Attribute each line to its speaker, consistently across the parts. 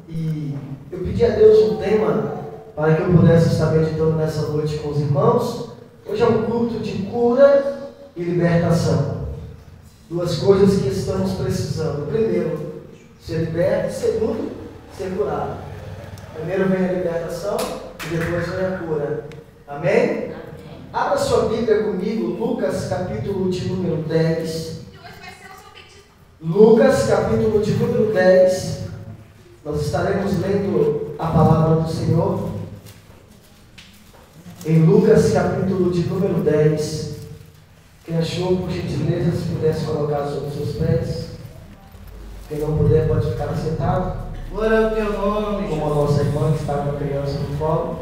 Speaker 1: E eu pedi a Deus um tema para que eu pudesse estar meditando nessa noite com os irmãos. Hoje é um culto de cura e libertação. Duas coisas que estamos precisando. Primeiro, ser liberto. Segundo, ser curado. Primeiro vem a libertação e depois vem a cura. Amém? Abra sua Bíblia comigo, Lucas capítulo de número 10. Lucas capítulo de número 10. Nós estaremos lendo a palavra do Senhor. Em Lucas capítulo de número 10. Quem achou, por gentileza, se pudesse colocar sobre os seus pés. Quem não puder pode ficar sentado.
Speaker 2: Glória ao teu nome,
Speaker 1: como a nossa irmã que está com a criança no colo.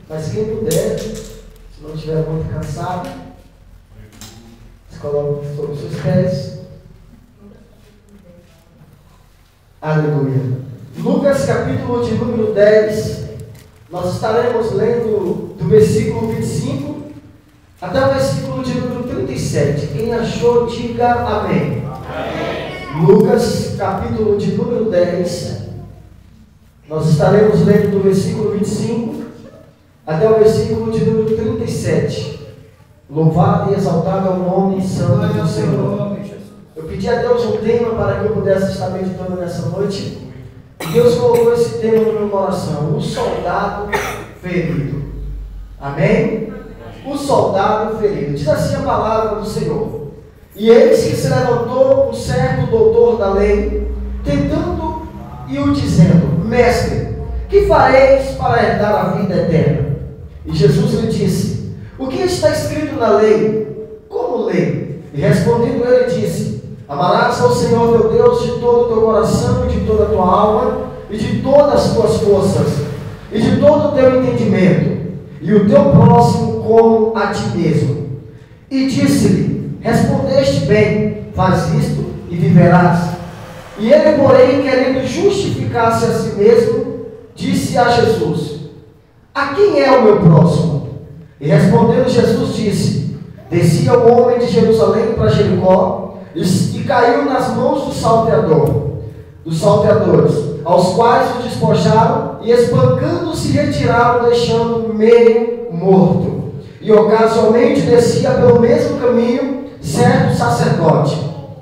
Speaker 1: Mas quem puder, se não estiver muito cansado, se coloque sobre os seus pés. Aleluia. Lucas capítulo de número 10. Nós estaremos lendo do versículo 25 até o versículo de número 37. Quem achou, diga amém. Amém. Lucas capítulo de número 10. Nós estaremos lendo do versículo 25 até o versículo de número 37. Louvado e exaltado é o nome santo do Senhor. Eu pedi a Deus um tema para que eu pudesse estar meditando nessa noite. E Deus colocou esse tema no meu coração: o soldado ferido. Amém? O soldado ferido. Diz assim a palavra do Senhor: e eis que se levantou um certo doutor da lei, tentando e o dizendo: Mestre, que fareis para herdar a vida eterna? E Jesus lhe disse: o que está escrito na lei? Como lei? E respondendo ele disse: amarás ao Senhor teu Deus de todo o teu coração, e de toda a tua alma, e de todas as tuas forças, e de todo o teu entendimento, e o teu próximo como a ti mesmo. E disse-lhe: respondeste bem, faz isto e viverás. E ele, porém, querendo justificar-se a si mesmo, disse a Jesus: a quem é o meu próximo? E respondendo Jesus disse: descia o homem de Jerusalém para Jericó, e caiu nas mãos dos salteadores, aos quais o despojaram e espancando-se retiraram, deixando meio morto. E ocasionalmente descia pelo mesmo caminho certo sacerdote,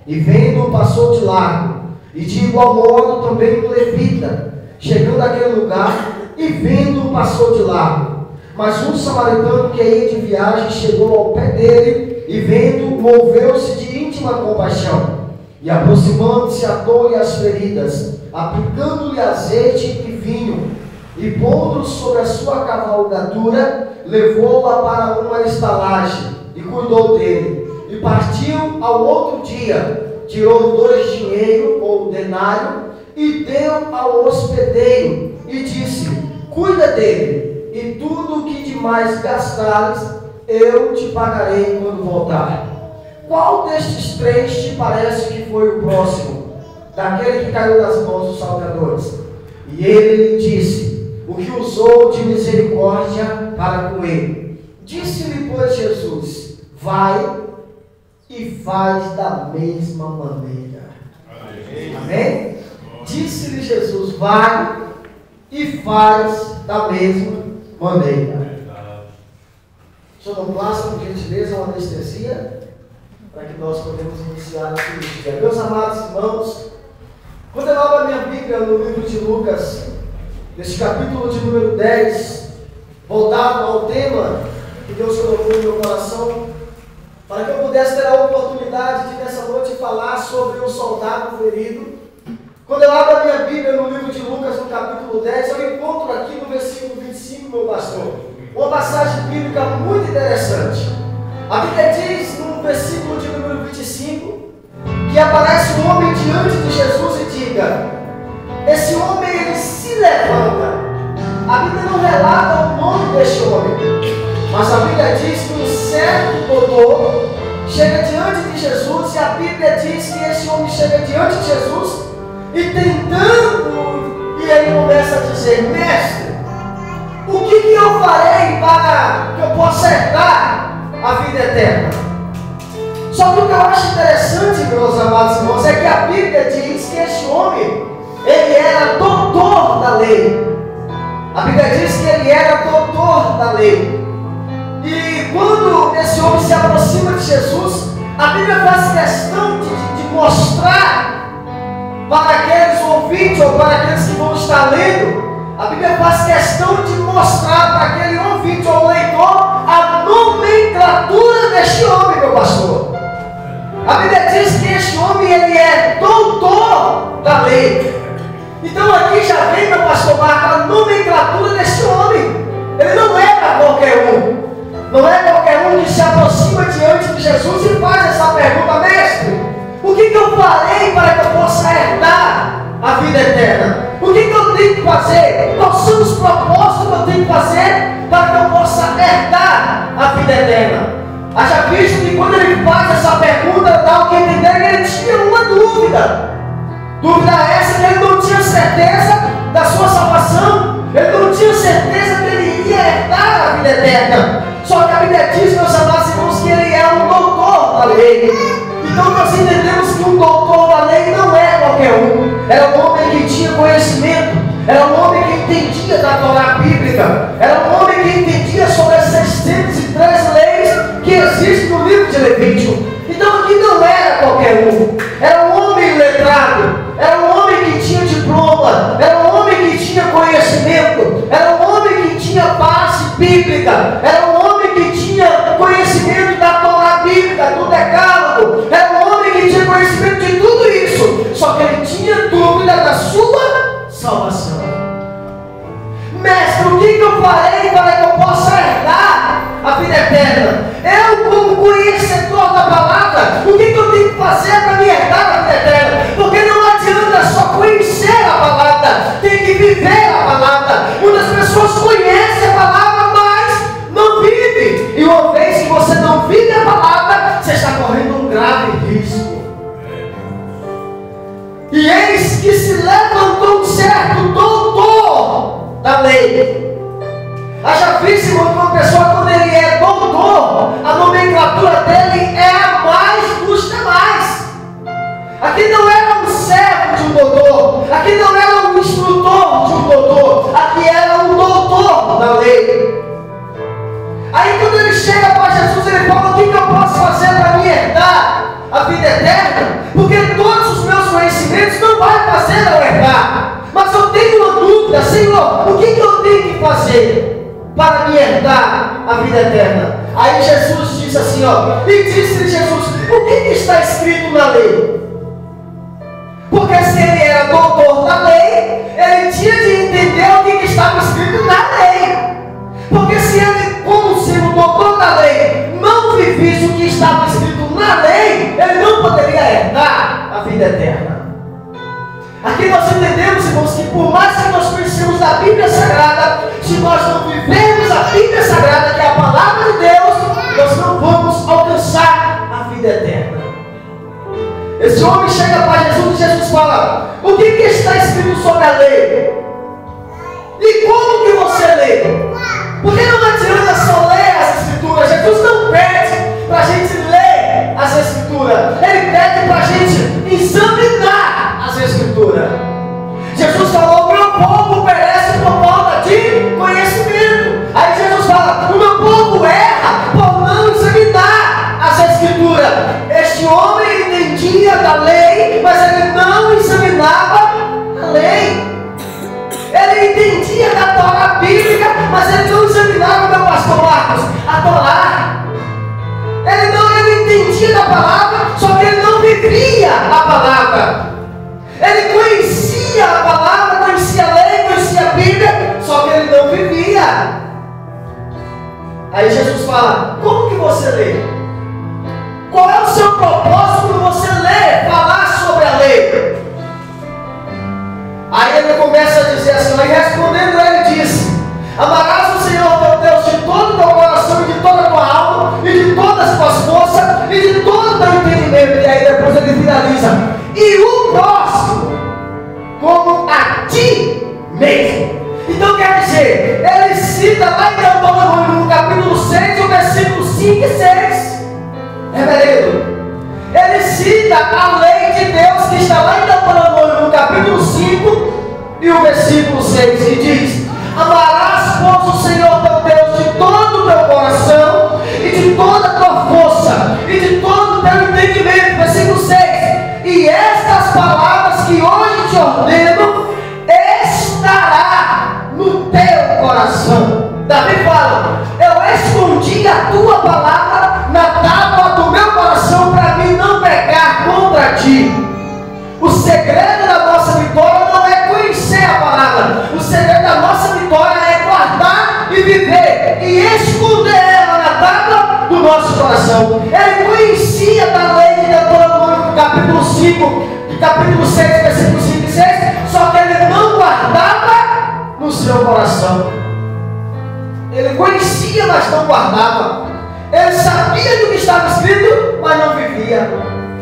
Speaker 1: e vendo-o passou de largo, e de igual modo também um levita, chegando àquele lugar, e vendo-o passou de largo. Mas um samaritano que ia de viagem chegou ao pé dele, e vendo-o moveu-se de íntima compaixão, e aproximando-se atou-lhe as feridas, aplicando-lhe azeite e vinho, e pondo-o sobre a sua cavalgadura, levou-a para uma estalagem e cuidou dele. E partiu ao outro dia, tirou 2 dinheiros ou denário e deu ao hospedeiro e disse: cuida dele, e tudo o que demais gastares eu te pagarei quando voltar. Qual destes 3 te parece que foi o próximo daquele que caiu nas mãos dos salteadores? E ele lhe disse: o que usou de misericórdia para com ele. Disse-lhe, pois, Jesus: vai e faz da mesma maneira. Amém? Disse-lhe Jesus: vai e faz da mesma maneira. Sonoplasta, por gentileza, uma anestesia, para que nós podemos iniciar a cirurgia. Meus amados irmãos, quando eu abro a minha Bíblia no livro de Lucas, neste capítulo de número 10, voltado ao tema que Deus colocou no meu coração, para que eu pudesse ter a oportunidade de nessa noite falar sobre o soldado ferido. Quando eu abro a minha Bíblia no livro de Lucas, no capítulo 10, eu encontro aqui no versículo 25, meu pastor, uma passagem bíblica muito interessante. A Bíblia diz no versículo de número 25 que aparece um homem diante de Jesus e diga: esse homem, ele se levanta. A Bíblia não relata o nome deste homem, mas a Bíblia diz que um certo doutor chega diante de Jesus, e a Bíblia diz que esse homem chega diante de Jesus e tentando, e ele começa a dizer: mestre, o que eu farei para que eu possa herdar a vida eterna? Só que o que eu acho interessante, meus amados irmãos, é que a Bíblia diz que este homem, ele era lei. A Bíblia diz que ele era doutor da lei. E quando esse homem se aproxima de Jesus, a Bíblia faz questão de mostrar para aqueles ouvintes ou para aqueles que vão estar lendo, a Bíblia faz questão de mostrar para aquele ouvinte ou leitor a nomenclatura deste homem, meu pastor. A Bíblia diz que este homem ele é doutor da lei. Então aqui já vem, meu pastor Marco, a nomenclatura deste homem. Ele não era qualquer um. Não é qualquer um que se aproxima diante de Jesus e faz essa pergunta: mestre, o que eu farei para que eu possa herdar a vida eterna? O que eu tenho que fazer? Quais são os propósitos que eu tenho que fazer para que eu possa herdar a vida eterna? Haja visto que quando ele faz essa pergunta, dá o que entender que ele tinha uma dúvida. Dúvida essa que ele não tinha certeza da sua salvação. Ele não tinha certeza que ele iria herdar a vida eterna. Só que a Bíblia diz, meus amados irmãos, que ele é um doutor da lei. Então nós entendemos que um doutor da lei não é qualquer um. Era um homem que tinha conhecimento. Era um homem que entendia da Torá bíblica. Era um homem que entendia sobre as 613 leis que existem no livro de Levítico. Então aqui não era qualquer um. Era um homem letrado. Era um homem que tinha diploma. Era um homem que tinha conhecimento. Era um homem que tinha base bíblica. Era um homem que tinha conhecimento da Torá bíblica, do decálogo. Era um homem que tinha conhecimento de tudo isso. Só que ele tinha dúvida da sua salvação. Mestre, o que eu farei para que eu possa herdar a vida eterna? Eu, como conhecedor da palavra, o que eu tenho que fazer para me herdar a vida eterna? Porque não adianta só conhecer a palavra, tem que viver a palavra. Muitas pessoas conhecem a palavra, mas não vivem. E uma vez que você não vive a palavra, você está correndo um grave risco. E eis que se levantou um certo doutor da lei. Haja visto, irmão, que uma pessoa, quando ele é doutor, a nomenclatura dele é a mais dos demais. Aqui não era um servo de um doutor, aqui não era um instrutor de um doutor, aqui era um doutor da lei. Aí quando ele chega para Jesus, ele fala: o que eu posso fazer para me herdar a vida eterna? Porque todos os meus conhecimentos não vão fazer eu herdar. Mas eu tenho uma dúvida: Senhor, o que eu tenho que fazer para me herdar a vida eterna? Aí Jesus disse assim, e disse Jesus: o que está escrito na lei? Porque se ele era doutor da lei, ele tinha de entender o que estava escrito na lei. Porque se ele, como sendo doutor da lei, não vivesse o que estava escrito na lei, ele não poderia herdar a vida eterna. Aqui nós entendemos, irmãos, que por mais que nós conhecemos a Bíblia Sagrada, se nós não vivermos a Bíblia Sagrada, que é a palavra de Deus, nós não vamos alcançar a vida eterna. Esse homem chega para Jesus e Jesus fala: o que está escrito sobre a lei? E como que você lê? Porque não adianta só ler as Escrituras. Jesus não pede para a gente ler as Escrituras. Ele pede para a gente examinar as Escrituras. Jesus falou: o meu povo perece por falta de conhecimento. Aí Jesus fala: o meu povo erra por não examinar as Escrituras. Este homem entendia da lei, mas ele não examinava a lei. Ele entendia da Torá bíblica, mas ele não examinava, meu pastor Marcos, a Torá. Ele entendia da palavra, só que ele não vivia a palavra. Ele conhecia a palavra, conhecia a lei, conhecia a Bíblia, só que ele não vivia. Aí Jesus fala: como que você lê? Qual é o seu propósito quando você lê, falar sobre a lei? Aí ele começa a dizer assim, e respondendo ele disse: amarás o Senhor teu Deus de todo o teu coração, e de toda a tua alma, e de todas as tuas forças, e de todo o teu entendimento. E aí depois ele finaliza: e o próximo como a ti mesmo. Então quer dizer, ele cita lá em Deuteronômio, no capítulo 6, o versículo 5 e 6. Reverendo, ele cita a lei de Deus que está lá em Deuteronômio, no capítulo 5, E o versículo 6 que diz: amarás, pois, o Senhor teu Deus de todo o teu coração, e de toda a tua força, e de todo o teu entendimento. Versículo 6: e estas palavras que hoje te ordeno estará no teu coração. Davi fala: eu escondi a tua palavra na tábua do meu coração, para mim não pecar contra ti. O segredo da nossa vitória não é conhecer a palavra. O segredo da nossa vitória é guardar e viver e esconder ela na tábua do nosso coração. Ele conhecia da lei de Deuteronômio, capítulo 5, capítulo 6, versículo 5 e 6, só que ele não guardava no seu coração. Ele conhecia, mas não guardava. Ele sabia do que estava escrito, mas não vivia.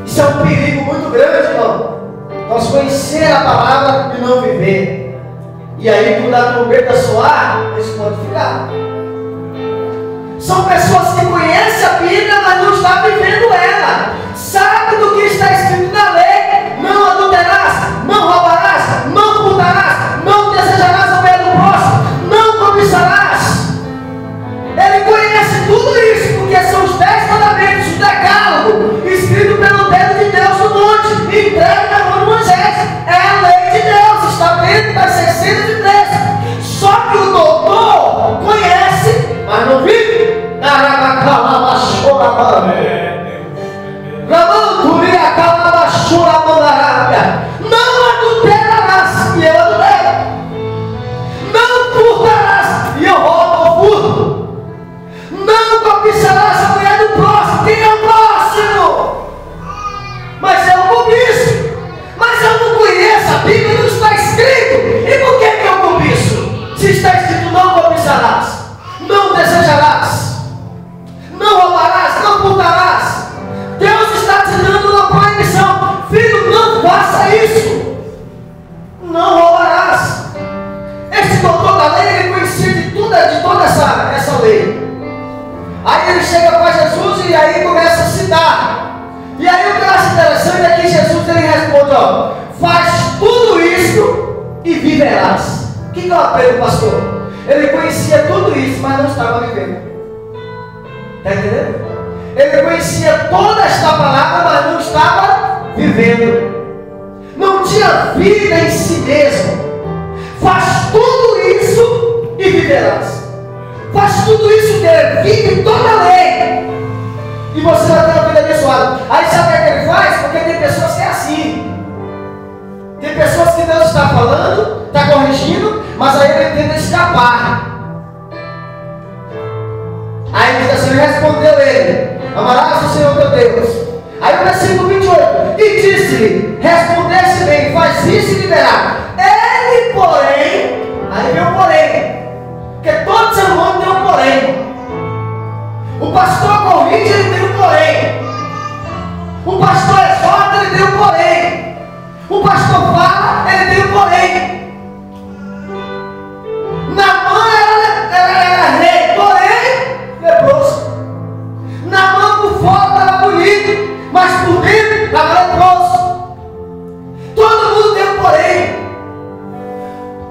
Speaker 1: Isso é um perigo muito grande, irmão. Nós conhecer a palavra e não viver. E aí, quando a trombeta soar, isso pode ficar. São pessoas que conhecem a Bíblia, mas não estão vivendo ela. Sabe do que está escrito na lei: não adulterarás, não roubarás, não furtarás, não desejarás a mulher do próximo, não cobiçarás. Ele conhece tudo isso, porque são os 10 mandamentos, o decálogo, escrito pelo dedo de Deus no monte, entregue na mão de Moisés. É a lei de Deus, está dentro das 613. Só que o doutor conhece, mas não vive. Não adulterarás, e eu adultero. Não furtarás, e eu roubo ou furto. Não cobiçarás a mulher do próximo. Quem é o próximo? Mas eu cobiço. Mas eu não conheço, a Bíblia não está escrito. E por que eu cobiço? Se está escrito: não cobiçarás, não desejarás, não roubarás, não furtarás. Deus está te dando uma proibição: filho, não faça isso. Não roubarás. Esse doutor da lei, ele conhecia de toda essa lei. Aí ele chega para Jesus e aí começa a citar. E aí o que eu acho interessante é que Jesus, ele responde: ó, faz tudo isso e viverás. O que eu aprendo, pastor? Ele conhecia tudo isso, mas não estava vivendo. Está entendendo? Ele conhecia toda esta palavra, mas não estava vivendo. Não tinha vida em si mesmo. Faz tudo isso e viverás. Faz tudo isso que vive toda a lei, e você vai ter uma vida abençoada. Aí sabe o que ele faz? Porque tem pessoas que é assim. Tem pessoas que Deus está falando, está corrigindo, mas aí ele tenta escapar. Aí ele diz assim: respondeu ele: amarás o Senhor teu Deus. Aí o versículo 28: e disse-lhe: respondesse bem, faz isso e viverá. Ele, porém, aí vem o porém, porque todo ser humano tem um porém. O pastor corrige, ele tem um porém. O pastor exorta, ele tem um porém. O pastor fala, ele tem um porém. Naamã era rei, porém leproso. Naamã por fora estava bonito, mas por dentro estava leproso. Todo mundo tem um porém.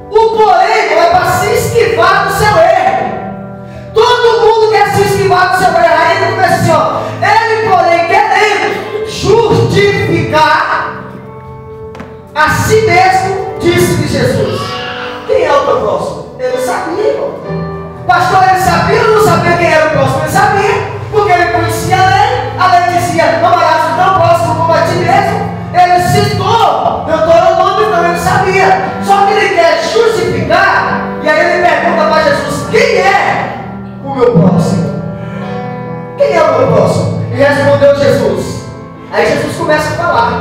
Speaker 1: O porém não é para se esquivar do seu erro. Todo mundo quer se esquivar do seu erro. Aí ele começa assim: ó, ele, porém, querendo justificar a si mesmo, disse-lhe Jesus: quem é o teu próximo? Ele sabia, irmão. Pastor, ele sabia ou não sabia quem era o próximo? Ele sabia, porque ele conhecia a lei. A lei dizia: amarás o teu próximo como a ti mesmo. Ele citou Deuteronômio, então ele sabia. Só que ele quer justificar, e aí ele pergunta para Jesus: quem é o meu próximo? Quem é o meu próximo? E respondeu Jesus. Aí Jesus começa a falar.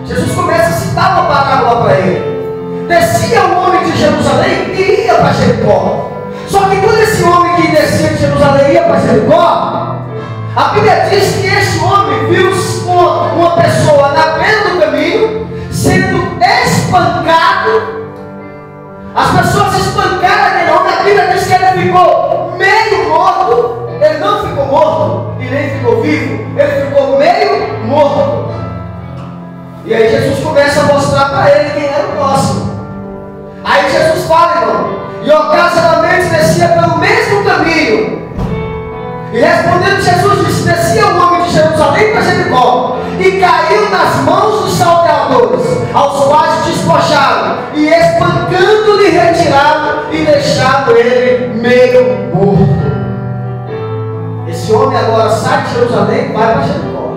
Speaker 1: Jesus começa a citar uma parábola para ele. Descia um homem de Jerusalém e ia para Jericó. Só que quando esse homem que descia de Jerusalém ia para Jericó, a Bíblia diz que este homem viu uma pessoa na beira do caminho sendo espancado. As pessoas espancaram aquele homem. A Bíblia diz que ele ficou meio morto. Ele não ficou morto e nem ficou vivo. Ele ficou meio morto. E aí Jesus começa a mostrar para ele quem era o próximo. Aí E ocasionalmente descia pelo mesmo caminho. E respondendo Jesus disse: descia o homem de Jerusalém para Jericó, e caiu nas mãos dos salteadores, aos quais despojaram, e espancando-lhe retiraram, e deixaram ele meio morto. Esse homem agora sai de Jerusalém e vai para Jericó.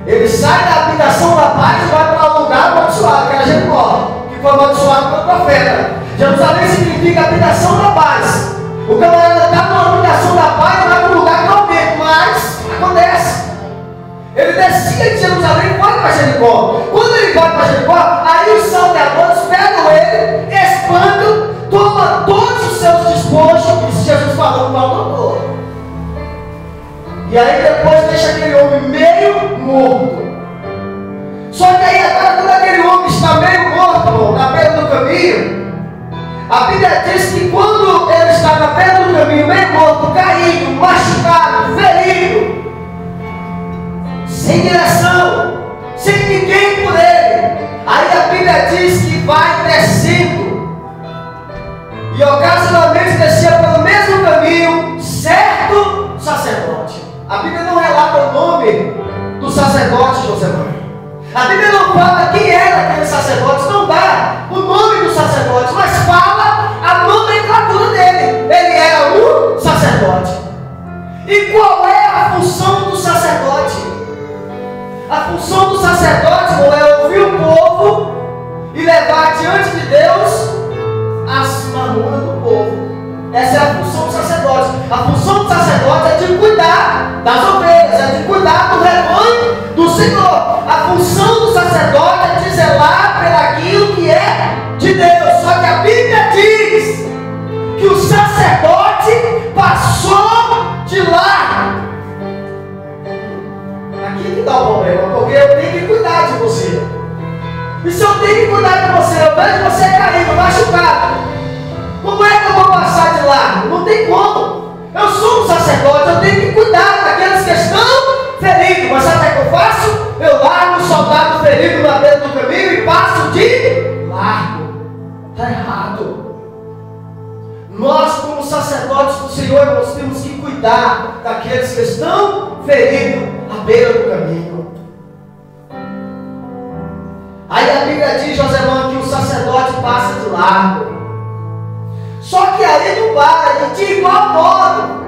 Speaker 1: Ele sai da habitação da paz e vai para um lugar amaldiçoado, que era Jericó, que foi amaldiçoado pelo profeta. Jerusalém significa habitação da paz. O camarada está numa habitação da paz e vai para um lugar calmento, mas acontece. Ele descia de Jerusalém e vai para Jericó. Quando ele vai para Jericó, aí os salteadores pegam ele, espancam, tomam todos os seus despojos, isso Jesus falou no Paulo. E aí depois deixa aquele homem meio morto. Só que aí agora, quando aquele homem está meio morto, na beira do caminho, a Bíblia diz que quando ele está na beira do caminho, meio morto, caído, machucado, ferido, sem direção, sem ninguém por ele, aí a Bíblia diz que vai descendo, e ocasionalmente descia pelo mesmo caminho certo sacerdote. A Bíblia não relata o nome do sacerdote Josemã. A Bíblia não fala quem era aquele sacerdote, não dá o nome do sacerdote, mas fala a nomenclatura dele. Ele era um sacerdote. E qual é a função do sacerdote? A função do sacerdote não é ouvir o povo e levar diante de Deus as mamonas do povo. Essa é a função do sacerdote. A função do sacerdote é de cuidar das ovelhas, é de cuidar do rebanho do Senhor. A função do sacerdote é de zelar pelaquilo que é de Deus. Só que a Bíblia diz que o sacerdote passou de lá. Aqui que dá o problema, porque eu tenho que cuidar de você. E se eu tenho que cuidar de você, eu vejo você caído, machucado, como é que eu vou passar de lá? Não tem como. Eu sou um sacerdote, eu tenho que cuidar daqueles que estão feridos. Mas sabe o que eu faço? Eu largo o soldado ferido na beira do caminho e passo de largo. Está errado. Nós, como sacerdotes do Senhor, nós temos que cuidar daqueles que estão feridos à beira do caminho. Aí a Bíblia diz, Josemã, que o sacerdote passa de largo. Só que aí não para, de igual modo,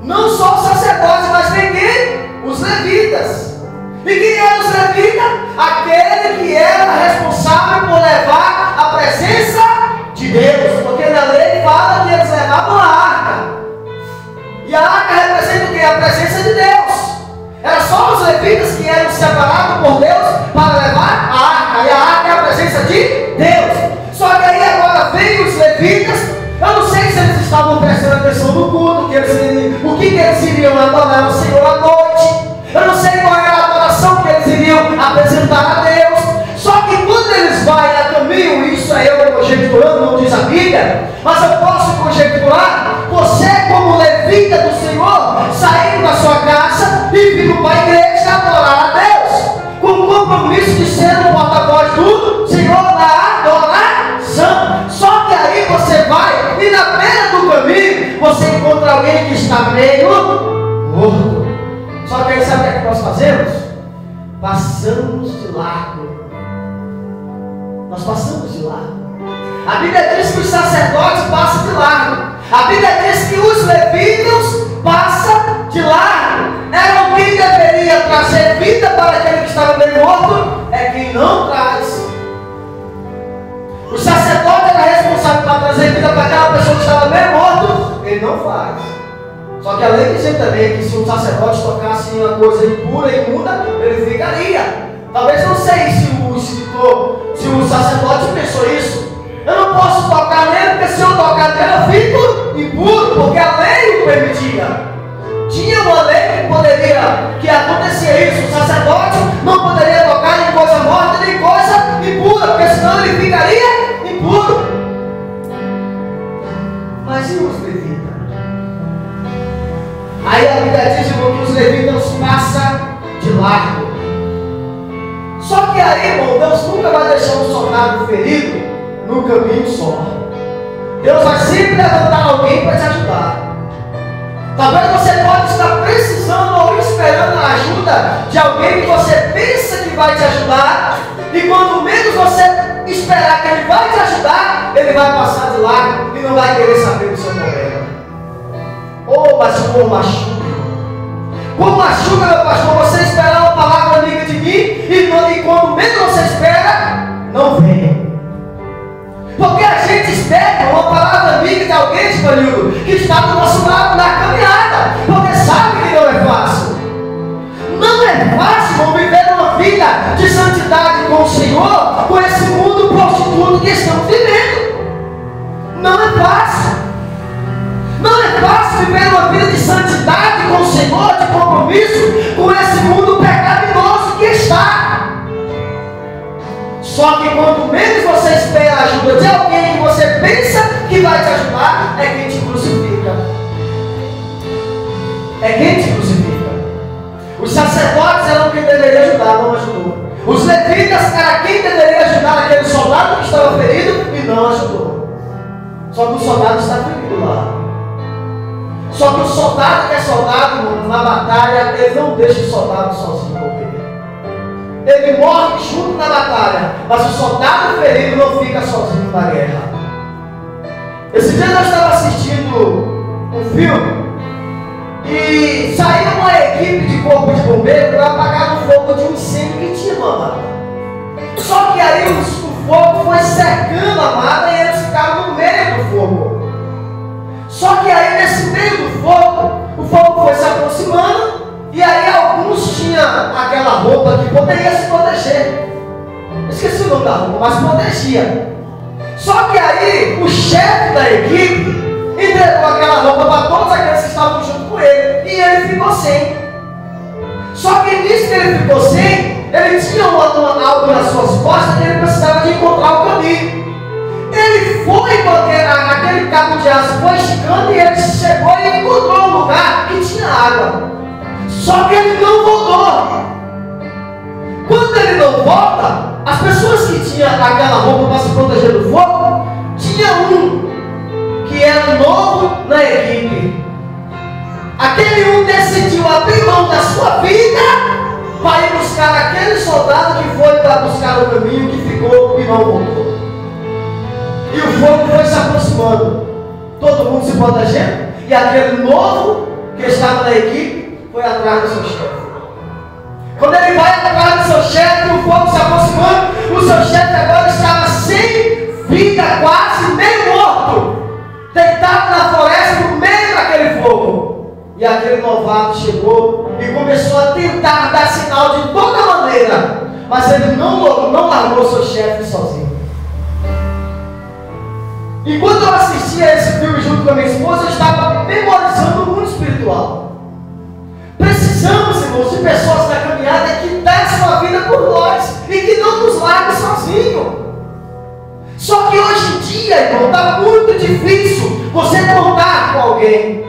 Speaker 1: não só os sacerdotes, mas vem quem? Os levitas. E quem eram os levitas? Aquele que era responsável por levar a presença de Deus, porque na lei fala que eles levavam a arca. E a arca representa o que? A presença de Deus. Era só os levitas que eram separados por Deus para levar a arca, e a arca é a presença de Deus. Só que aí agora vem os levitas. Eu não sei se eles estavam prestando atenção no culto, o que eles iriam adorar ao Senhor à noite. Eu não sei qual era a adoração que eles iriam apresentar a Deus. Só que quando eles vão a caminho, isso é eu conjecturando, não diz a Bíblia, mas eu posso conjecturar, você como levita do Senhor, saindo da sua casa e vindo para a igreja adorar a Deus, com o compromisso de ser o porta-voz do Senhor na adoração. Só que aí você vai e na beira do caminho você encontra alguém que está meio morto. Só que aí sabe o que nós fazemos? Passamos de largo. Nós passamos de largo. A Bíblia diz que os sacerdotes passam de largo. A Bíblia diz que os levitas passam de largo. Era quem deveria trazer vida para aquele que estava meio morto, é quem não traz. O sacerdote era responsável para trazer vida para aquela pessoa que estava meio morto, ele não faz. Só que a lei dizia também que se um sacerdote tocasse em uma coisa impura e imunda, ele ficaria. Talvez não sei se o escritor, se o sacerdote pensou isso. Eu não posso tocar nele, porque se eu tocar nele eu fico impuro, porque a lei o permitia. Tinha uma lei que acontecia isso. O sacerdote não poderia tocar em coisa morta nem coisa impura, porque senão ele ficaria impuro. Mas e os levitas? Aí a Bíblia diz que os levitas passam de largo. Só que aí, irmão, Deus nunca vai deixar um soldado ferido num caminho só. Deus vai sempre levantar alguém para te ajudar. Talvez você pode estar precisando ou esperando a ajuda de alguém que você pensa que vai te ajudar, e quando menos você esperar que ele vai te ajudar, ele vai passar de lado e não vai querer saber do seu problema. Oh, mas como machuca. Como machuca, meu pastor, você esperar uma palavra amiga de mim e quando menos você espera, não vem. Porque a gente espera uma palavra amiga de alguém, escolhido, que está do nosso lado na caminhada, porque sabe que não é fácil. Não é fácil viver uma vida de santidade com o Senhor, com esse mundo prostituto que estamos vivendo. Não é fácil. Não é fácil viver uma vida de santidade com o Senhor, de compromisso com esse mundo pecaminoso que está. Só que quanto menos você espera a ajuda de alguém que você pensa que vai te ajudar, é quem te crucifica. É quem te crucifica. Os sacerdotes eram quem deveria ajudar, não ajudou. Os levitas eram quem deveria ajudar aquele soldado que estava ferido e não ajudou. Só que o soldado está ferido lá. Só que o soldado que é soldado na batalha, ele não deixa o soldado sozinho morrer. Ele morre junto na batalha, mas o soldado ferido não fica sozinho na guerra. Esse dia eu estava assistindo um filme e saiu uma equipe de corpo de bombeiro para apagar o fogo de um incêndio que tinha no Amada. Só que aí o fogo foi cercando a Amada e eles ficaram no meio do fogo. Só que aí nesse meio do fogo, o fogo foi se aproximando e aí alguns tinham aquela roupa que poderia se proteger. Esqueci o nome da roupa, mas protegia. Só que aí o chefe da equipe entregou aquela roupa para todos aqueles que estavam junto com ele e ele ficou sem. Só que nisso que ele ficou sem, ele tinha algo nas suas costas e ele precisava de encontrar o caminho. Ele foi, porque aquele cabo de aço foi esticando e ele chegou e encontrou um lugar que tinha água. Só que ele não voltou. Quando ele não volta, as pessoas que tinham aquela roupa para se proteger do fogo, tinha um que era novo na equipe. Aquele um decidiu abrir mão da sua vida para ir buscar aquele soldado que foi para buscar o caminho, que ficou e não voltou. E o fogo foi se aproximando, todo mundo se protegendo, e aquele novo que estava na equipe foi atrás do seu chefe. Quando ele vai atrás do seu chefe, o fogo se aproximando, o seu chefe agora estava sem vida, quase meio morto, deitado na floresta no meio daquele fogo. E aquele novato chegou e começou a tentar dar sinal de toda maneira, mas ele não largou seu chefe sozinho. Enquanto eu assistia esse filme junto com a minha esposa, eu estava memorizando o mundo espiritual. Precisamos, irmãos, de pessoas na caminhada que dão sua vida por nós e que não nos larguem sozinhos. Só que hoje em dia, irmão, está muito difícil você contar com alguém.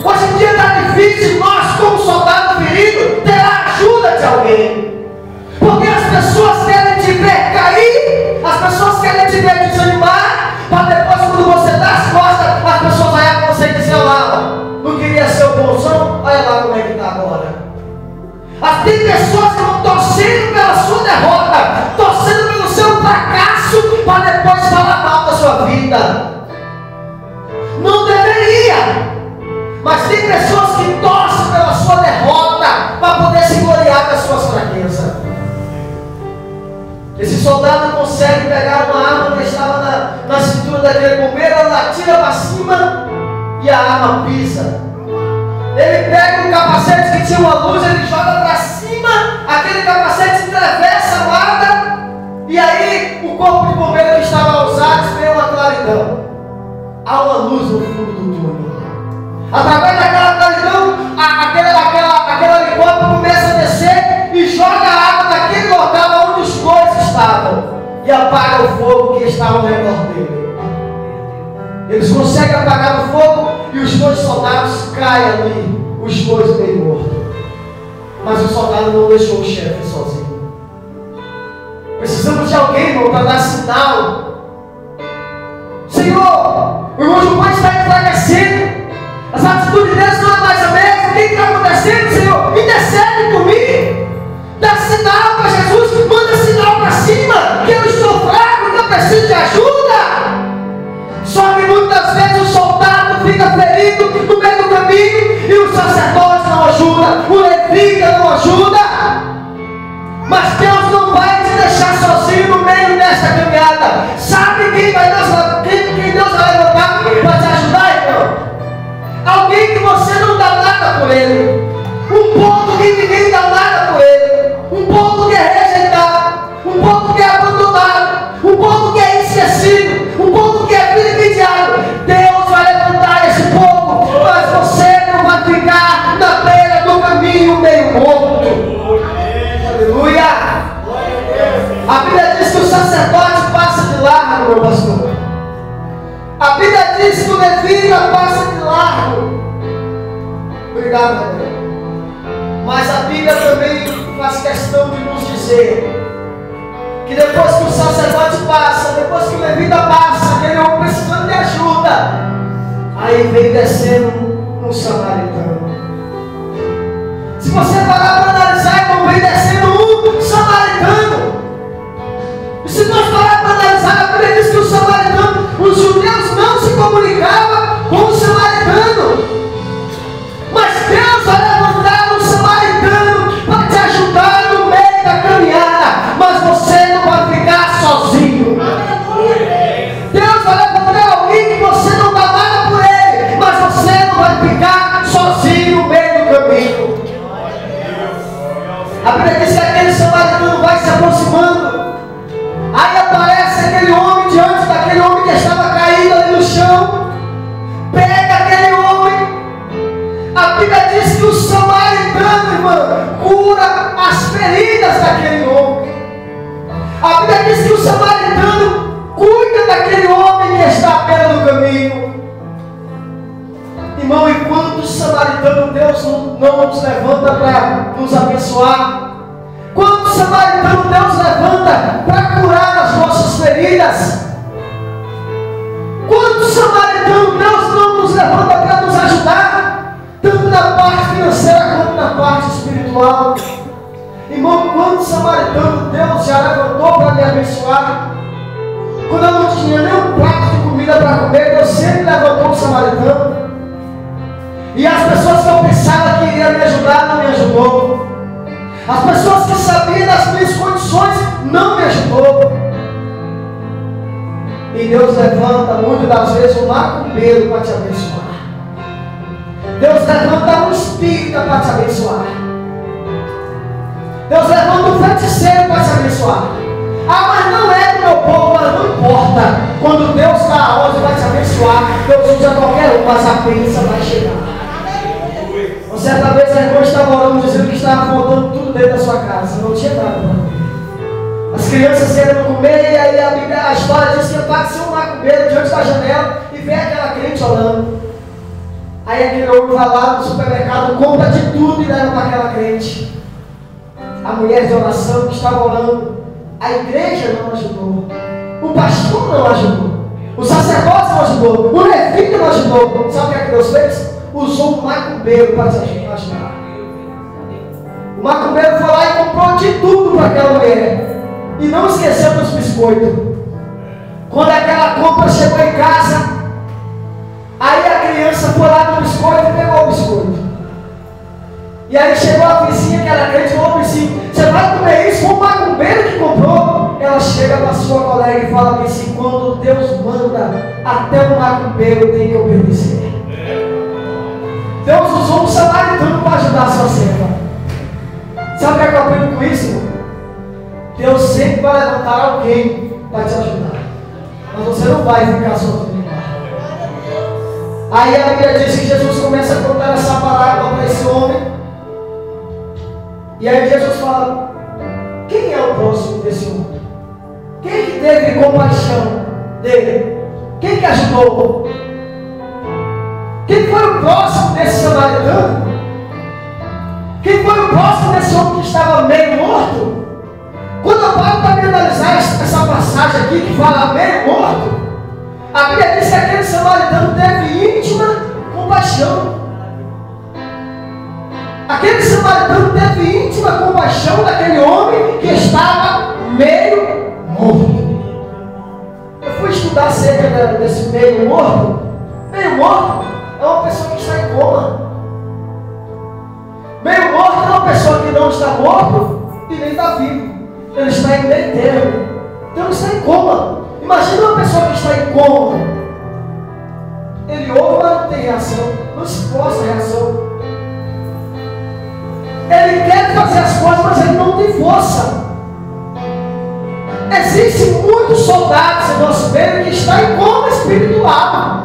Speaker 1: Hoje em dia está difícil nós, como soldado ferido, ter a ajuda de alguém. Porque as pessoas querem te ver cair, as pessoas querem te ver desanimar, para depois, quando você dá as costas, as pessoas vão olhar para você e dizer: lá, não queria ser o bonzão, olha lá como é que está agora. Tem pessoas que vão torcendo pela sua derrota, torcendo pelo seu fracasso, para depois falar mal da sua vida. Não deveria. Mas tem pessoas que torcem pela sua derrota, para poder se gloriar das suas fraquezas. Esse soldado consegue pegar uma arma que estava na cintura daquele bombeiro, ela atira para cima e a arma pisa. Ele pega um capacete que tinha uma luz, ele joga para cima, aquele capacete atravessa a guarda, e aí o corpo de bombeiro que estava usado vê uma claridão. Há uma luz no fundo do túnel. Através daquela claridão, aquele helicóptero começa a descer e joga a água naquele local onde os dois estavam e apaga o fogo que estava ao redor dele. Eles conseguem apagar o fogo e os dois soldados caem ali, os dois meio mortos. Mas o soldado não deixou o chefe sozinho. Precisamos de alguém, irmão, para dar sinal. Senhor, onde o pão está enfraquecendo, as atitudes deles não é mais a mesma. O que está acontecendo, Senhor? Intercede por mim, dá sinal para Jesus, manda sinal para cima, que eu estou fraco, que eu preciso de ajuda. Só que muitas vezes o soldado fica ferido no meio do caminho e o sacerdote não ajuda, o levita não ajuda. Mas Deus não vai te deixar sozinho no meio dessa caminhada. Sabe quem Deus vai levantar para te ajudar, irmão? Alguém que você não dá nada por ele, um povo que ninguém dá nada por ele, um povo que é rejeitado, um povo que é abandonado, um povo que é esquecido, um povo que é vilipendiado. Deus vai levantar esse povo, mas você não vai ficar na beira do caminho meio morto. Aleluia! A Bíblia diz que o sacerdote passa de largo, meu pastor. A Bíblia diz que o levita passa de largo. Obrigado, André. Mas a Bíblia também faz questão de nos dizer que depois que o sacerdote passa, depois que o levita passa, aquele homem precisando de ajuda, aí vem descendo um samaritano. Se você parar para analisar, irmão, vem descendo um samaritano. E se nós parar para analisar, a Bíblia diz que o samaritano, os judeus não se comunicavam com o samaritano. Mas Deus vai levantar um samaritano para te ajudar no meio da caminhada. Mas você não vai ficar sozinho. Deus vai levantar alguém que você não dá nada por ele, mas você não vai ficar sozinho no meio do caminho. A Bíblia diz que aquele samaritano vai se aproximando. Aí aparece aquele homem diante daquele homem que estava caído ali no chão. Pega aquele homem. A Bíblia diz que o samaritano, irmão, cura as feridas daquele homem. A Bíblia diz que o samaritano cuida daquele homem que está à beira do caminho. Irmão, enquanto o samaritano, Deus não nos levanta para nos abençoar. Quando o samaritano, Deus levanta para curar as nossas feridas. Quando o samaritano, Deus não nos levanta para nos ajudar, tanto na parte financeira quanto na parte espiritual. Irmão, quando o samaritano, Deus já levantou para me abençoar. Quando eu não tinha nem um prato de comida para comer, Deus sempre levantou o samaritano. E as pessoas que eu pensava que iam me ajudar, não me ajudou. As pessoas que sabiam das minhas condições, não me ajudou. E Deus levanta muitas das vezes um macumbeiro para te abençoar. Deus levanta um espírita para te abençoar. Deus levanta um feiticeiro para te abençoar. Ah, mas não é do meu povo, mas não importa. Quando Deus está aonde vai te abençoar, Deus usa qualquer um, mas a bênção vai chegar. Certa vez a irmã estava orando, dizendo que estava faltando tudo dentro da sua casa. Não tinha nada para comer. As crianças querendo comer, e aí a história diz que apareceu um macumbeiro diante da janela e vê aquela crente orando. Aí aquele homem vai lá no supermercado, compra de tudo e leva para aquela crente. A mulher de oração que estava orando, a igreja não ajudou, o pastor não ajudou, o sacerdote não ajudou, o levita não ajudou. Sabe o que é que Deus fez? Usou um macumbeiro para te ajudar. O macumbeiro foi lá e comprou de tudo para aquela mulher. E não esqueceu dos biscoitos. Quando aquela compra chegou em casa, aí a criança foi lá no biscoito e pegou o biscoito. E aí chegou a vizinha que era crente e falou: vizinho, você vai comer isso? Foi o macumbeiro que comprou. Ela chega para sua colega e fala assim: quando Deus manda, até o macumbeiro tem que obedecer. Deus usou um samaritano para ajudar a sua serva. Sabe o que é que eu aprendo com isso? Deus sempre vai levantar alguém para te ajudar. Mas você não vai ficar sozinho. Aí a Bíblia diz que Jesus começa a contar essa parábola para esse homem. E aí Jesus fala: quem é o próximo desse homem? Quem que teve compaixão dele? Quem que ajudou? Quem foi o próximo desse samaritano? Quem foi o próximo desse homem que estava meio morto? Quando eu paro para analisar essa passagem aqui que fala meio morto, a Bíblia diz que aquele samaritano compaixão. Aquele samaritano teve íntima compaixão daquele homem que estava meio morto. Eu fui estudar acerca desse meio morto. Meio morto é uma pessoa que está em coma. Meio morto é uma pessoa que não está morto e nem está vivo. Ele está em meio termo. Então ele está em coma. Imagina uma pessoa que está em coma. Ele ouve, mas não tem reação. Não se posta reação. Ele quer fazer as coisas, mas ele não tem força. Existem muitos soldados em nosso meio que estão em coma espiritual.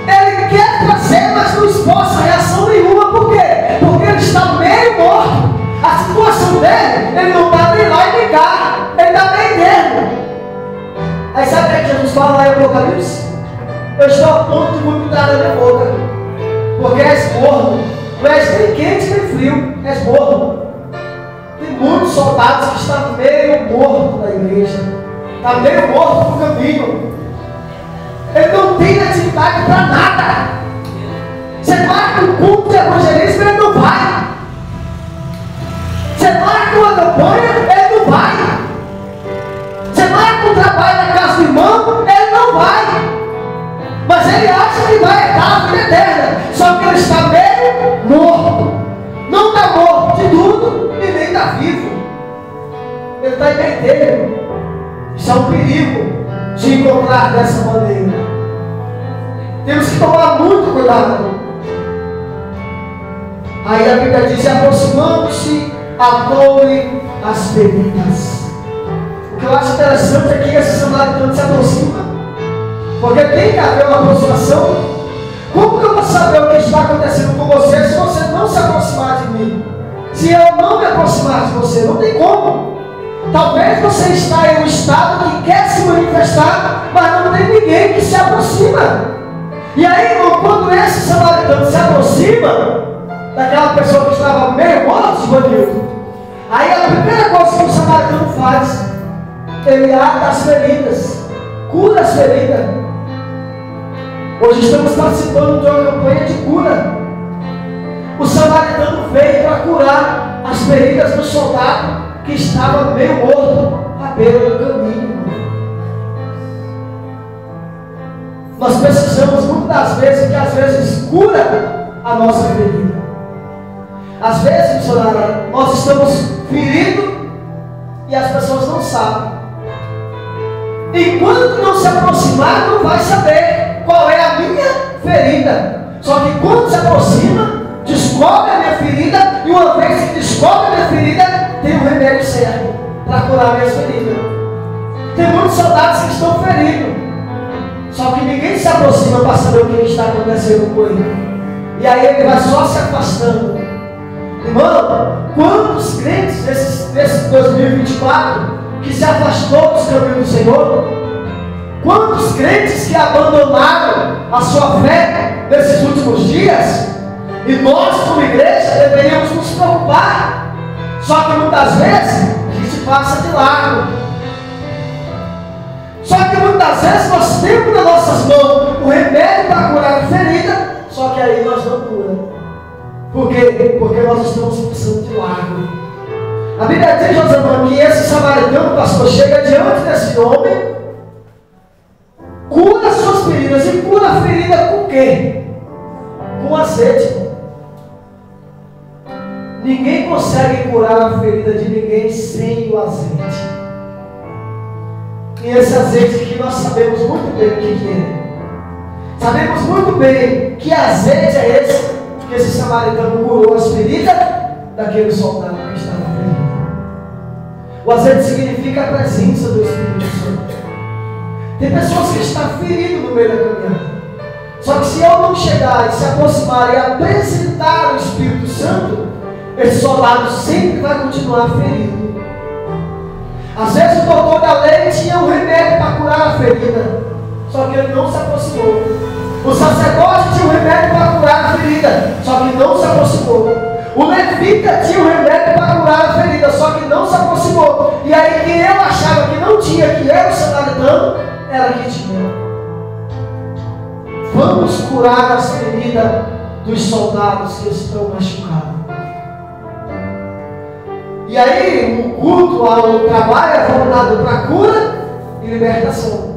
Speaker 1: Ele quer fazer, mas não esforça reação nenhuma. Por quê? Porque ele está meio morto. A situação dele, ele não está nem lá e nem cá. Ele está meio termo. Aí sabe o que Jesus fala lá em Apocalipse? Eu estou a ponto de vomitar na minha boca. Porque és morno. Não és nem quente nem frio. És morno. Tem muitos soldados que estão meio mortos na igreja. Está meio morto no caminho. Ele não tem atividade para nada. Você marca um culto de evangelismo, ele não vai. Você marca uma campanha, ele não vai. Você marca um trabalho na casa do irmão, ele não vai. Mas ele acha que vai herdar a vida eterna. Só que ele está meio morto. Não está morto de tudo e nem está vivo. Ele está em meio termo. Isso é um perigo de encontrar dessa maneira. Temos que tomar muito cuidado. Aí a Bíblia diz: aproximando-se, atou-lhe as feridas. O que eu acho interessante é que esse samaritano se aproxima, porque tem que haver uma aproximação. Como que eu vou saber o que está acontecendo com você se você não se aproximar de mim? Se eu não me aproximar de você, não tem como. Talvez você está em um estado que quer se manifestar, mas não tem ninguém que se aproxima. E aí, irmão, quando esse samaritano se aproxima daquela pessoa que estava meio morto, escondido, aí a primeira coisa que o samaritano faz, ele ata as feridas, cura as feridas. Hoje estamos participando de uma campanha de cura. O samaritano veio para curar as feridas do soldado que estava meio morto à beira do caminho. Nós precisamos muitas das vezes que às vezes cura a nossa ferida. Às vezes, missionária, nós estamos feridos e as pessoas não sabem. Enquanto não se aproximar, não vai saber qual é a minha ferida. Só que quando se aproxima, descobre a minha ferida, e uma vez que descobre a minha ferida, tem um remédio certo para curar a minha ferida. Tem muitos soldados que estão feridos, só que ninguém se aproxima para saber o que está acontecendo com ele. E aí ele vai só se afastando. Irmão, quantos crentes desse 2024 que se afastou dos caminhos do Senhor? Quantos crentes que abandonaram a sua fé nesses últimos dias? E nós, como igreja, deveríamos nos preocupar. Só que muitas vezes a gente passa de largo. Só que muitas vezes nós temos nas nossas mãos o remédio para curar a ferida, só que aí nós não curamos. Por quê? Porque nós estamos passando de largo. A Bíblia diz, Josemar, que esse samaritano, pastor, chega diante desse homem, cura as suas feridas. E cura a ferida com o quê? Com azeite. Ninguém consegue curar a ferida de ninguém sem o azeite. E esse azeite que nós sabemos muito bem o que é. Sabemos muito bem que azeite é esse que esse samaritano curou as feridas daquele soldado que estava ferido. O azeite significa a presença do Espírito Santo. Tem pessoas que estão feridas no meio da caminhada. Só que se eu não chegar e se aproximar e apresentar o Espírito Santo, esse soldado sempre vai continuar ferido. Às vezes o doutor da lei tinha um remédio para curar a ferida, só que ele não se aproximou. O sacerdote tinha um remédio para curar a ferida, só que não se aproximou. O levita tinha um remédio para curar a ferida, só que não se aproximou. E aí quem eu achava que não tinha, que era o samaritano, era que tinha. curar as feridas dos soldados que estão machucados. E aí, o culto ao trabalho é voltado para cura e libertação.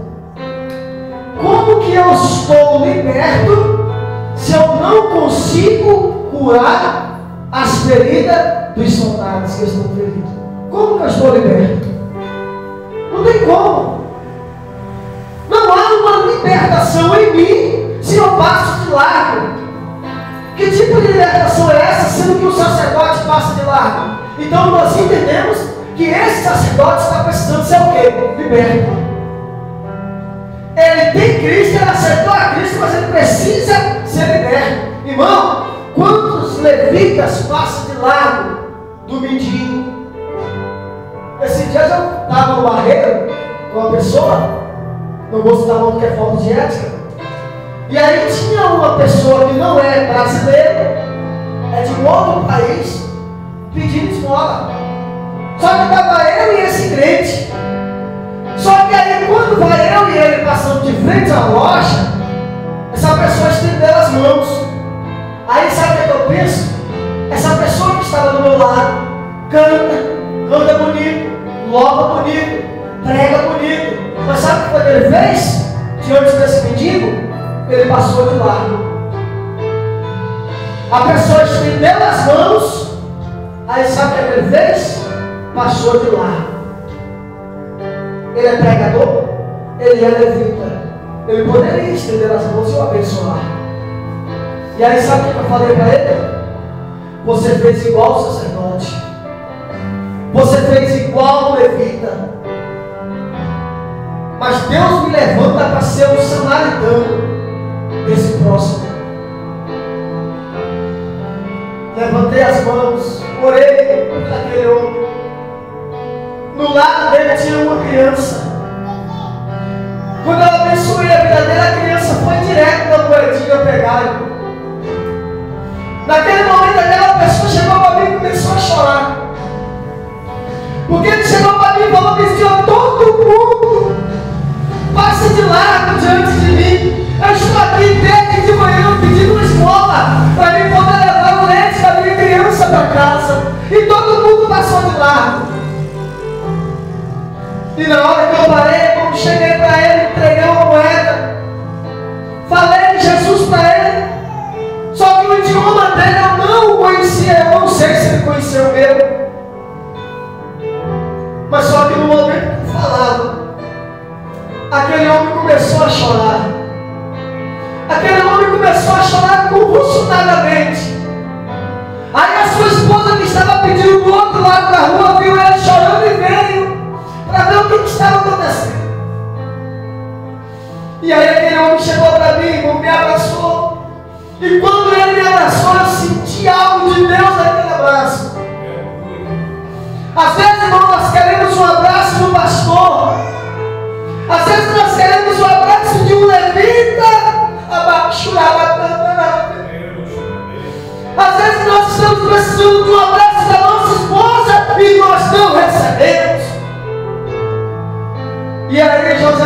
Speaker 1: Como que eu estou liberto se eu não consigo curar as feridas dos soldados que estão feridos? Como que eu estou liberto? Não tem como. Não há uma libertação em mim se eu passo de largo. Que tipo de libertação é essa, sendo que o sacerdote passa de largo? Então nós entendemos que esse sacerdote está precisando ser o quê? Liberto. Ele tem Cristo, ele aceitou a Cristo, mas ele precisa ser liberto. Irmão, quantos levitas passam de largo do mendigo? Esses dias eu estava no barreiro com uma pessoa, não vou citar nome porque é falta de ética, e aí tinha uma pessoa que não é brasileira, é de um outro país, pedindo esmola. Só que estava eu e esse crente. Só que aí quando vai eu e ele passando de frente à loja, essa pessoa estendeu as mãos. Aí sabe o que eu penso? Essa pessoa que estava do meu lado canta bonito, louva bonito, prega bonito. Mas sabe o que foi que ele fez? Diante desse mendigo, ele passou de largo. A pessoa estendeu as mãos. Aí sabe o que ele fez? Passou de largo. Ele é pregador, ele é levita. Ele poderia estender as mãos e o abençoar. E aí sabe o que eu falei para ele? Você fez igual o sacerdote. Você fez igual o levita. Mas Deus me levanta para ser um samaritano desse próximo. Levantei as mãos, orei por aquele homem. No lado dele tinha uma criança. Quando eu abençoei a vida dele, a criança foi direto na moedinha pegar. Naquele momento, aquela pessoa chegou para mim e começou a chorar. Porque ele chegou para mim e falou que Senhor, todo mundo passa de largo diante de mim. Eu estou aqui desde de manhã pedindo uma esmola para mim poder levar o leite da minha criança para casa. E todo mundo passou de largo. E na hora que eu parei, quando cheguei para ele, entreguei uma moeda. Falei de Jesus para ele. Só que o idioma dele eu não conhecia. Eu não sei se ele conheceu o meu. Mas só que no momento que eu falava, aquele homem começou a chorar. Aquele homem começou a chorar convulsionadamente. Aí a sua esposa que estava pedindo do outro lado da rua viu ele chorando e veio para ver o que estava acontecendo. E aí aquele homem chegou para mim, me abraçou. E quando ele me abraçou, eu senti algo de Deus naquele abraço. Às vezes, irmão, nós queremos um abraço de um pastor. Às vezes nós queremos um abraço de um levita. Às vezes nós estamos precisando de um abraço da nossa esposa e nós não recebemos. E aí José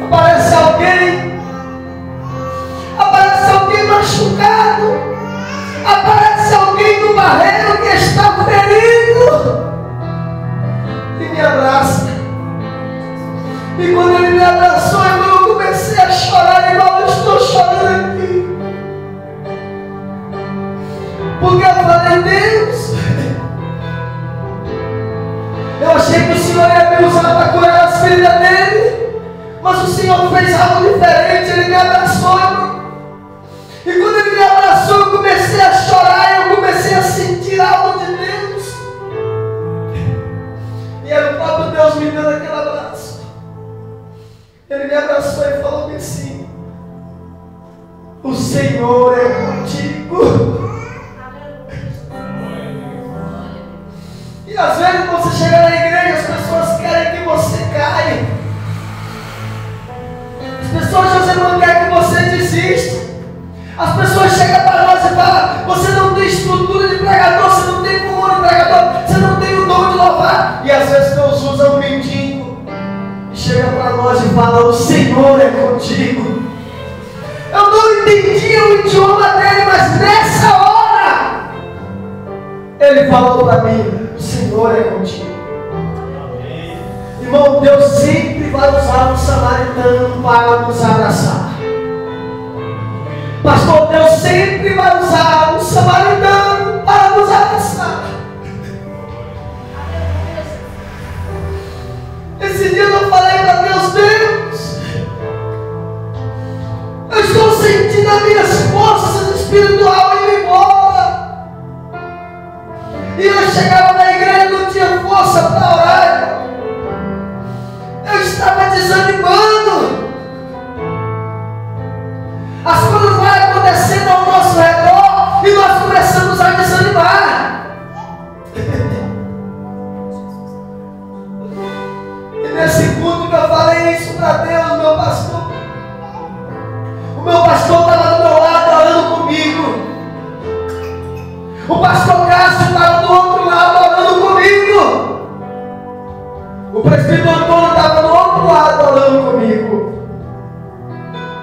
Speaker 1: aparece alguém machucado, aparece alguém no barreiro que está ferido e me abraça. E quando ele me abraçou, eu comecei a chorar igual eu estou chorando aqui. Porque eu falei, Deus, eu achei que o Senhor ia me usar para curar as feridas dele, mas o Senhor fez algo diferente. Ele me abraçou, e quando ele me abraçou, eu comecei a chorar, eu comecei a sentir algo de Deus. E era o próprio Deus me dando aquele abraço. Ele me abraçou e falou assim: o Senhor é contigo. E às vezes você chega na igreja, as pessoas querem que você caia. As pessoas não querem que você desista. As pessoas chegam para nós e falam: você não tem estrutura de pregador, você não tem pulmão de pregador, você não tem o dom de louvar. E às vezes Deus usa um mendigo e chega para nós e fala: o Senhor é contigo. Eu não entendia o idioma dele, mas nessa hora, ele falou para mim: o Senhor é contigo. Irmão, Deus sempre vai usar um samaritano para nos abraçar. Pastor, Deus sempre vai usar um samaritano para nos abraçar. Esse dia eu falei para Deus: Deus, eu estou sentindo as minhas forças espirituais indo embora. E eu chegava na igreja e não tinha força para orar. Eu estava desanimando. As coisas vão acontecendo ao nosso redor e nós começamos a desanimar. E nesse culto que eu falei isso para Deus, meu pastor, o meu pastor estava do meu lado orando comigo. O pastor Cássio estava do outro lado orando comigo. O presbítero Antônio estava do outro lado orando comigo.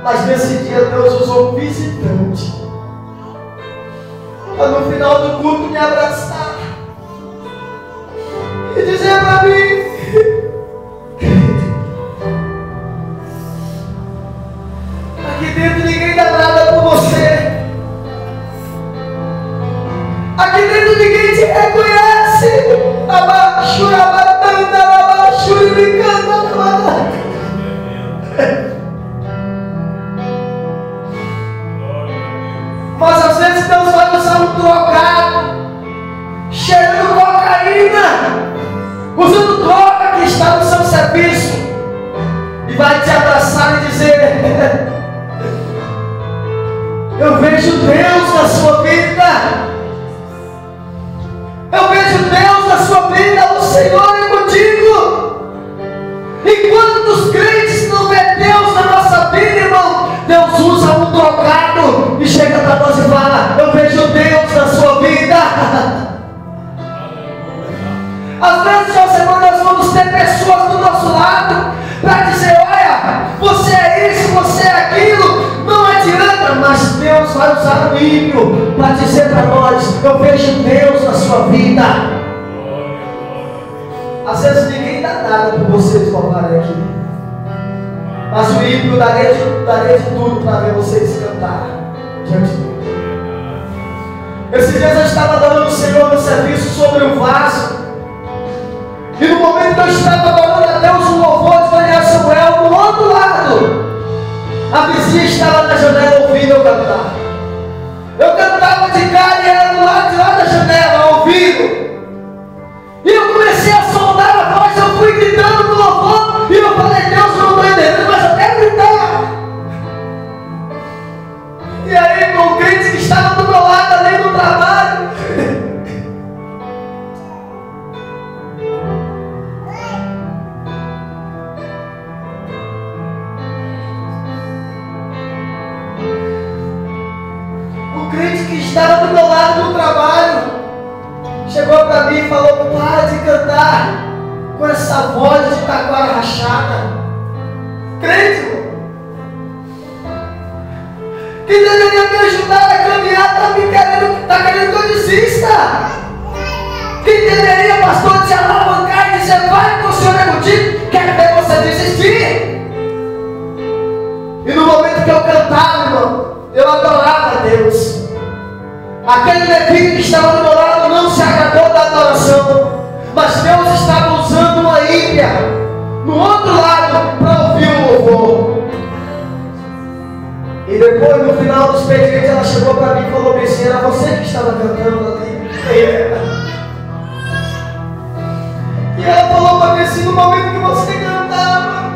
Speaker 1: Mas nesse dia Deus usou um visitante para no final do culto me abraçar e dizer para mim: aqui dentro ninguém dá nada por você. Aqui dentro ninguém te reconhece. Abaixo, abatanda, abaixo, brincando, abaixo. Mas às vezes Deus vai usar um drogado, cheirando cocaína, usando droga que está no seu serviço, e vai te abraçar e dizer: eu vejo Deus na sua vida. Eu vejo Deus na sua vida. O Senhor é contigo. Enquanto os crentes não vê Deus na nossa vida, irmão, Deus usa um drogado e chega para nós e fala: eu vejo Deus na sua vida. Às vezes, nós vamos ter pessoas do nosso lado para dizer: olha, você é isso, você é aquilo. Não adianta, mas Deus vai usar o ímpio para dizer para nós: eu vejo Deus na sua vida. Às vezes ninguém dá nada por vocês formarem aqui, mas o ímpio daria de tudo para ver vocês cantar diante dele. Esses dias eu estava adorando o Senhor no serviço sobre o vaso, e no momento que eu estava adorando a Deus, o louvor de Daniel Samuel do outro lado, a vizinha estava na janela ouvindo eu cantar. Eu cantava de cara e ela do lado de lá da janela ouvindo. E eu comecei a soltar a voz, eu fui gritando no louvor, e eu falei: Deus, eu não estou entendendo, mas eu quero gritar. E aí, com o crente que estava do meu lado ali no trabalho, o crente que estava do meu lado no trabalho chegou para mim e falou: para de cantar com essa voz de taquara rachada. Crente, irmão, que deveria me ajudar a caminhar, está querendo que eu desista. Quem deveria, pastor, te alavancar e dizer: vai, que o Senhor é contigo, quer ver você desistir. E no momento que eu cantava, irmão, eu adorava a Deus. Aquele levita que estava do meu lado não se agradou da adoração, mas Deus estava usando uma ímpia no outro lado para ouvir o louvor. E depois, no final do expediente, ela chegou para mim e falou bem assim: era você que estava cantando ali. E ela falou para mim assim: no momento que você cantava,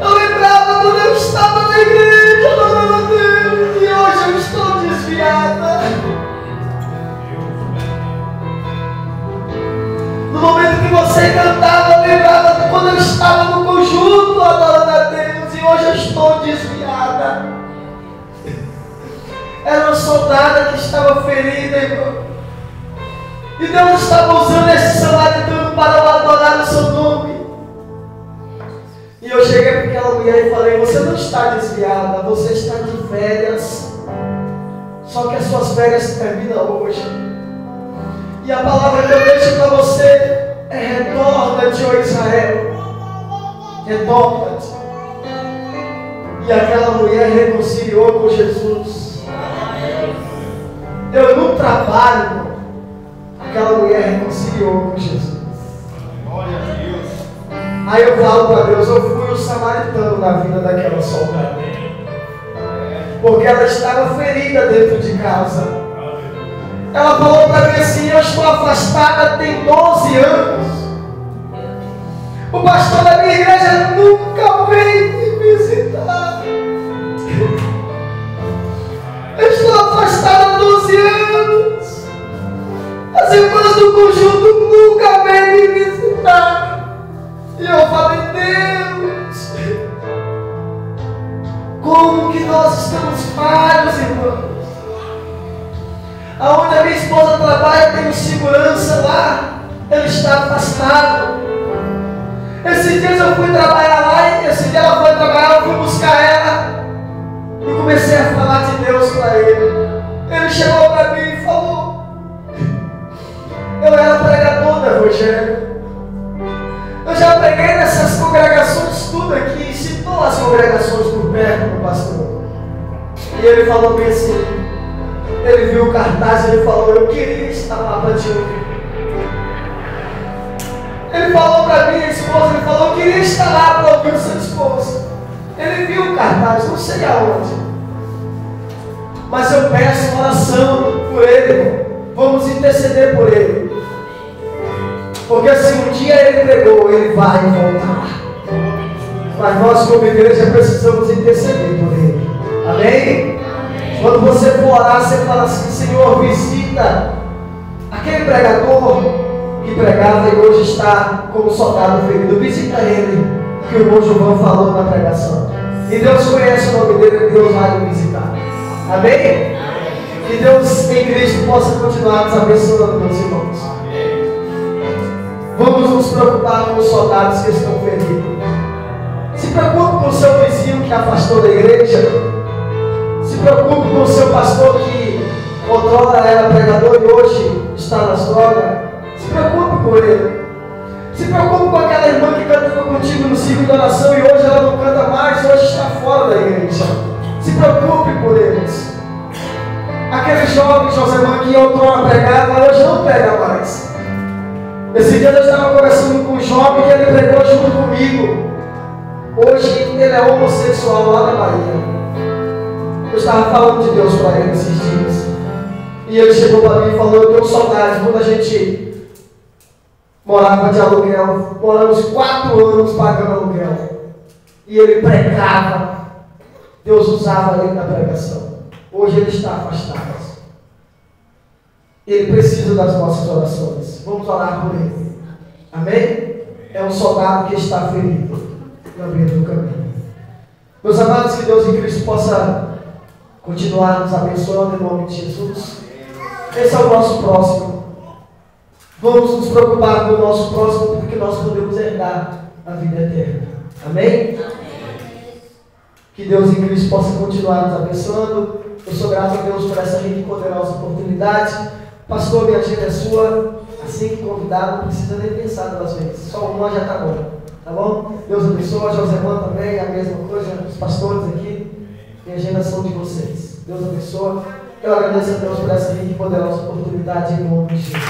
Speaker 1: eu lembrava quando eu estava na igreja adorando a Deus, e hoje eu estou desviada. No momento que você cantava, eu lembrava quando eu estava no conjunto adorando a Deus, e hoje eu estou desviada. Era uma soldada que estava ferida, irmão. E Deus estava usando esse samaritano para adorar o seu nome. E eu cheguei porque ela mulher e falei: você não está desviada, você está de férias. Só que as suas férias terminam hoje. E a palavra que eu deixo para você é: retorna-te, ó Israel. Retorna-te. E aquela mulher reconciliou com Jesus. Eu no trabalho, aquela mulher reconciliou com Jesus.
Speaker 2: Glória a Deus.
Speaker 1: Aí eu falo para Deus: eu fui o samaritano na vida daquela soldada, porque ela estava ferida dentro de casa. Ela falou para mim assim: eu estou afastada tem 12 anos. O pastor da minha igreja nunca veio me visitar. Eu estou afastada há 12 anos. As irmãs do conjunto nunca veio me visitar. E eu falei: Deus, como que nós estamos falhos, irmãos? Aonde a minha esposa trabalha, tem segurança lá, ele está afastado. Esses dias eu fui trabalhar lá, e esse dia ela foi trabalhar, eu fui buscar ela e comecei a falar de Deus para ele. Ele chegou para mim e falou: eu era pregador do Evangelho. Eu já preguei nessas congregações tudo aqui, citou as congregações por perto do pastor. E ele falou bem assim, ele viu o cartaz e ele falou: eu queria estar lá para te ouvir. Ele falou para minha esposa, ele falou: eu queria estar lá para ouvir o seu esposo. Ele viu o cartaz, não sei aonde. Mas eu peço oração por ele, irmão. Vamos interceder por ele. Porque se um dia ele pregou, ele vai voltar. Mas nós como igreja precisamos interceder por ele. Amém? Quando você for orar, você fala assim: Senhor, visita aquele pregador que pregava e hoje está como soldado ferido. Visita ele, que o irmão João falou na pregação. E Deus conhece o nome dele, Deus vai o visitar. Amém? Que Deus em Cristo possa continuar nos abençoando, meus irmãos. Vamos nos preocupar com os soldados que estão feridos. Se preocupe com o seu vizinho que afastou da igreja. Se preocupe com o seu pastor que outrora era pregador e hoje está nas drogas. Se preocupe com ele. Se preocupe com aquela irmã que cantou contigo no ciclo de oração e hoje ela não canta mais, hoje está fora da igreja. Se preocupe por eles. Aquele jovem Josemã que outrora pregava, hoje não prega mais. Esse dia eu estava conversando com um jovem que ele pregou junto comigo. Hoje ele é homossexual lá na Bahia. Eu estava falando de Deus para ele esses dias. E ele chegou para mim e falou: eu tenho saudade. Quando a gente morava de aluguel, moramos 4 anos pagando aluguel. E ele pregava. Deus usava ele na pregação. Hoje ele está afastado. Ele precisa das nossas orações. Vamos orar por ele. Amém? É um soldado que está ferido na beira do caminho. Meus amados, que Deus em Cristo possa continuar nos abençoando em nome de Jesus. Esse é o nosso próximo. Vamos nos preocupar com o nosso próximo, porque nós podemos herdar a vida eterna. Amém? Que Deus em Cristo possa continuar nos abençoando. Eu sou grato a Deus por essa rica e poderosa oportunidade. Pastor, minha agenda é sua. Assim que convidado, não precisa nem pensar 2 vezes. Só uma já está bom. Tá bom? Deus abençoe. Josemã também, a mesma coisa. Os pastores aqui. E a agenda são de vocês. Deus abençoe. Eu agradeço a Deus por essa rica e poderosa oportunidade em nome de Jesus.